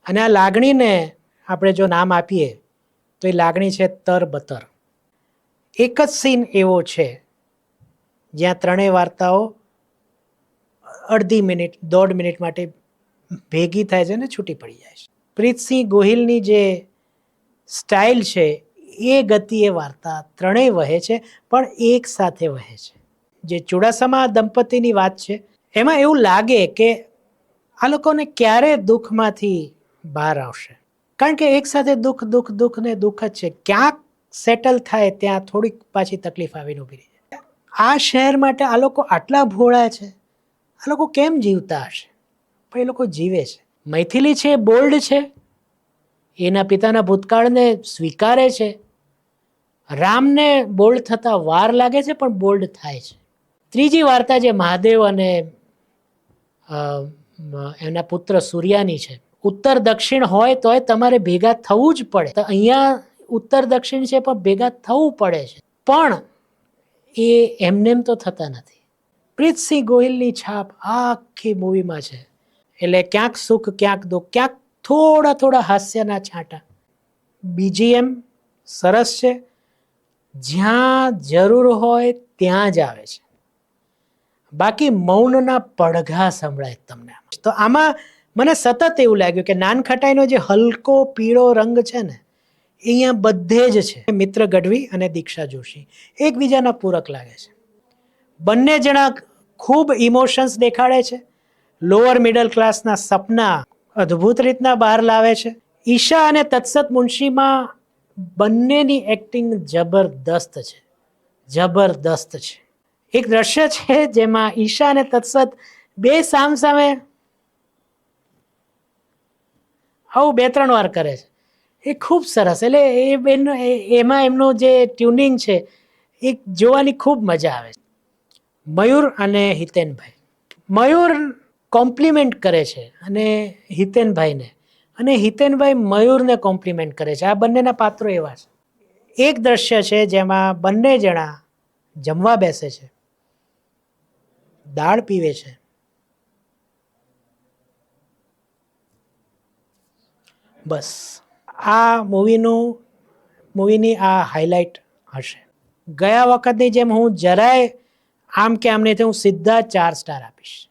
અને આ લાગણીને આપણે જો નામ આપીએ તો એ લાગણી છે તરબતર. એક જ સીન એવો છે જ્યાં ત્રણેય વાર્તાઓ અડધી મિનિટ 1.5 મિનિટ માટે ભેગી થાય છે ને છૂટી પડી જાય છે. પ્રીતસિંહ ગોહિલની જે સ્ટાઇલ છે એ ગતિએ વાર્તા ત્રણેય વહે છે, પણ એક સાથે વહે છે. જે ચુડાસમા દંપતીની વાત છે એમાં એવું લાગે કે આ લોકોને ક્યારે દુઃખમાંથી બહાર આવશે, કારણ કે એક સાથે દુઃખ દુઃખ દુઃખ ને દુઃખ જ છે. ક્યાંક સેટલ થાય ત્યાં થોડીક પાછી તકલીફ આવીને ઊભી રહી જાય. આ શહેર માટે આ લોકો આટલા ભોળા છે, આ લોકો કેમ જીવતા હશે? પણ એ લોકો જીવે છે. મૈથિલી છે એ બોલ્ડ છે, એના પિતાના ભૂતકાળને સ્વીકારે છે. રામને બોલ્ડ થતા વાર લાગે છે પણ બોલ્ડ થાય છે. ત્રીજી વાર્તા જે મહાદેવ અને એમના પુત્ર સૂર્યાની છે. ઉત્તર દક્ષિણ હોય તોય તમારે ભેગા થવું જ પડે. તો અહીંયા ઉત્તર દક્ષિણ છે પણ ભેગા થવું પડે છે, પણ એ એમનેમ તો થતા નથી. પ્રીતસિંહ ગોહિલની છાપ આખી મૂવીમાં છે. એટલે ક્યાંક સુખ ક્યાંક દુઃખ, ક્યાંક થોડા થોડા હાસ્યના છાંટા. બીજીએમ સરસ છે, જ્યાં જરૂર હોય ત્યાં જ આવે છે. બાકી મૌનના પડઘા સંભળાય તમને. તો આમાં મને સતત એવું લાગ્યું કે નાનખટાઈનો જે હલકો પીળો રંગ છે ને એ અહીંયા બધે જ છે. મિત્ર ગઢવી અને દીક્ષા જોશી એકબીજાના પૂરક લાગે છે. બંને જણા ખૂબ ઇમોશન્સ દેખાડે છે. લોઅર મિડલ ક્લાસના સપના અદ્ભુત રીતના બહાર લાવે છે. ઈશા અને તત્સત મુનશીમાં બંનેની એક્ટિંગ જબરદસ્ત છે, જબરદસ્ત છે. એક દ્રશ્ય છે જેમાં ઈશા અને તત્સત બે સામસામે આવું 2-3 વાર કરે છે. એ ખૂબ સરસ. એટલે એમાં એમનું જે ટ્યુનિંગ છે એ જોવાની ખૂબ મજા આવે છે. મયુર અને હિતેનભાઈ, મયુર કોમ્પ્લિમેન્ટ કરે છે અને હિતેનભાઈને, અને હિતેનભાઈ મયુરને કોમ્પ્લિમેન્ટ કરે છે. આ બંનેના પાત્રો એવા છે. એક દ્રશ્ય છે જેમાં બંને જણા જમવા બેસે છે, દાળ પીવે છે. બસ આ મૂવીની આ હાઇલાઇટ હશે. ગયા વખતની જેમ હું જરાય આમ કે આમને હું સીધા 4 સ્ટાર આપીશ.